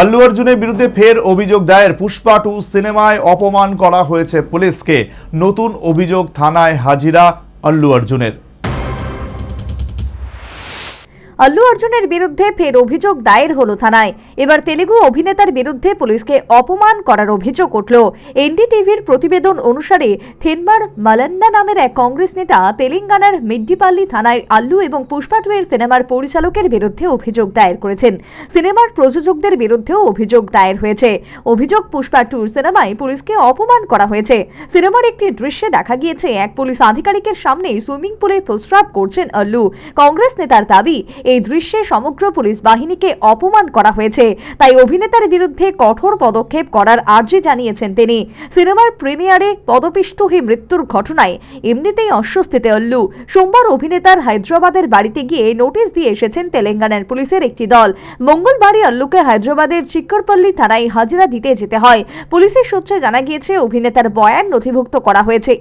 আল্লু অর্জুনের বিরুদ্ধে ফের অভিযোগ দায়ের। পুষ্পা 2 সিনেমায় অপমান করা হয়েছে পুলিশকে। নতুন অভিযোগ থানায় হাজিরা আল্লু অর্জুনের। আল্লু অর্জুনের বিরুদ্ধে ফের অভিযোগ দায়ের হলো থানায়। এবার তেলেগু অভিনেতার বিরুদ্ধে পুলিশকে অপমান করার অভিযোগ উঠল। এনডিটিভির প্রতিবেদন অনুসারে থেনমার মালান্না নামের এক কংগ্রেস নেতা তেলেঙ্গানার মিড্ডিপাল্লি থানায় আল্লু এবং পুষ্পা 2 এর সিনেমার পরিচালকের বিরুদ্ধে অভিযোগ দায়ের করেছেন। সিনেমার প্রযোজকদের বিরুদ্ধেও অভিযোগ দায়ের হয়েছে। অভিযোগ, পুষ্পা 2 সিনেমায় পুলিশকে অপমান করা হয়েছে। সিনেমার একটি দৃশ্যে দেখা গিয়েছে এক পুলিশ আধিকারিকের সামনে সুইমিং পুলে প্রস্রাব করছেন আল্লু। কংগ্রেস নেতার দাবি, এই দৃশ্যে সমগ্র পুলিশ বাহিনীকে অপমান করা হয়েছে, তাই অভিনেতার বিরুদ্ধে কঠোর পদক্ষেপ করার আর্জি জানিয়েছেন তিনি। সিনেমার প্রিমিয়ারে পদপিষ্ট হয়ে মৃত্যুর ঘটনায় এমনিতেই অস্বস্তিতে আল্লু। সোমবার অভিনেতার হায়দ্রাবাদের বাড়িতে গিয়ে নোটিশ দিয়ে এসেছেন তেলেঙ্গানার পুলিশের একটি দল। মঙ্গলবারই আল্লুকে হায়দ্রাবাদের চিক্করপল্লী থানায় হাজিরা দিতে যেতে হয়। পুলিশের সূত্রে জানা গিয়েছে, অভিনেতার বয়ান নথিভুক্ত করা হয়েছে।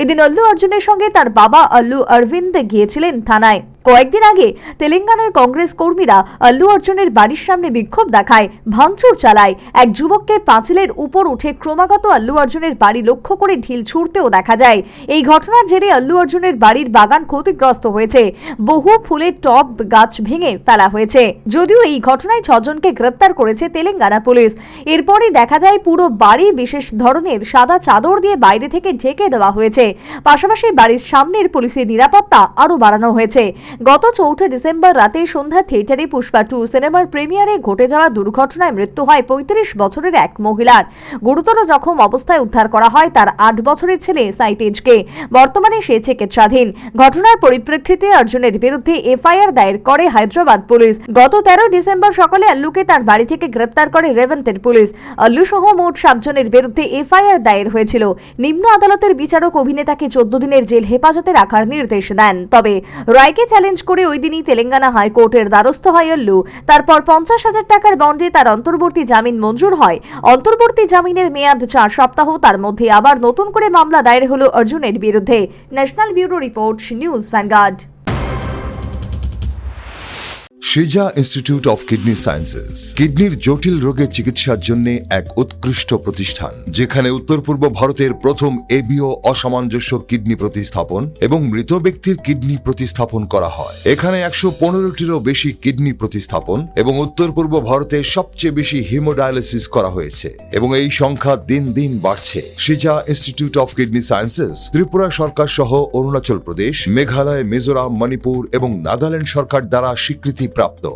এদিন আল্লু অর্জুনের সঙ্গে তার বাবা আল্লু অরবিন্দ গিয়েছিলেন থানায়। কয়েকদিন আগে তেলেঙ্গানার কংগ্রেস কর্মীরা আল্লু অর্জুনের বাড়ির সামনে বিক্ষোভ দেখায়, ভাঙচুর চালায়। এক যুবককে পাঁচিলের উপর উঠে ক্রমাগত আল্লু অর্জুনের বাড়ি লক্ষ্য করে ঢিল ছুঁড়তেও দেখা যায়। এই ঘটনার জেরে আল্লু অর্জুনের বাড়ির বাগান ক্ষতিগ্রস্ত হয়েছে। বহু ফুলের টব গাছ ভেঙে ফেলা হয়েছে। যদিও এই ঘটনায় 6 জনকে গ্রেপ্তার করেছে তেলেঙ্গানা পুলিশ। এরপরই দেখা যায় পুরো বাড়ি বিশেষ ধরনের সাদা চাদর দিয়ে বাইরে থেকে ঢেকে দেওয়া হয়েছে। পাশাপাশি বাড়ির সামনের পুলিশের নিরাপত্তা আরও বাড়ানো হয়েছে। গত 4 ডিসেম্বর রাতে সন্ধ্যা থিয়েটারে পুষ্পা 2 সিনেমার প্রিমিয়ারে ঘটে যাওয়া দুর্ঘটনায় মৃত্যু হয় 35 বছরের এক মহিলার। গুরুতর জখম অবস্থায় উদ্ধার করা হয় তার 8 বছরের ছেলে সাইতেজকে। বর্তমানে সে চিকিৎসাধীন। ঘটনার পরিপ্রেক্ষিতে অর্জুনের বিরুদ্ধে এফআইআর দায়ের করে হায়দ্রাবাদ পুলিশ। গত 13 ডিসেম্বর সকালে আল্লুকে তার বাড়ি থেকে গ্রেপ্তার করে রেভেন্টের পুলিশ। আল্লু সহ মোট 7 জনের বিরুদ্ধে এফআইআর দায়ের হয়েছিল। নিম্ন আদালতের বিচারক অভিনেতাকে 14 দিনের জেল হেফাজতে রাখার নির্দেশ দেন। তবে রায়কে চ্যালেঞ্জ করে ওই দিনই তেলেঙ্গানা হাইকোর্টের দ্বারস্থ হয় আল্লু। তারপর 50,000 টাকার বন্ডে তার অন্তর্বর্তী জামিন মঞ্জুর হয়। অন্তর্বর্তী জামিনের মেয়াদ 4 সপ্তাহ। তার মধ্যে আবার নতুন করে মামলা দায়ের হলো অর্জুনের বিরুদ্ধে। National bureau report, news vanguard. Shija institute of kidney sciences কিডনির জটিল রোগের চিকিৎসার জন্য এক উৎকৃষ্ট প্রতিষ্ঠান, যেখানে উত্তর পূর্ব ভারতের প্রথম এবিও অসামঞ্জস্য কিডনি প্রতিস্থাপন এবং মৃত ব্যক্তির কিডনি প্রতিস্থাপন করা হয়। এখানে 115টিরও বেশি কিডনি প্রতিস্থাপন এবং উত্তর পূর্ব ভারতের সবচেয়ে বেশি হিমোডায়ালিসিস করা হয়েছে এবং এই সংখ্যা দিন দিন বাড়ছে। Shija institute of kidney sciences Tripura সরকার সহ অরুণাচল প্রদেশ, মেঘালয়, মিজোরাম, মণিপুর এবং নাগাল্যান্ড সরকার দ্বারা স্বীকৃতি প্রাপ্ত।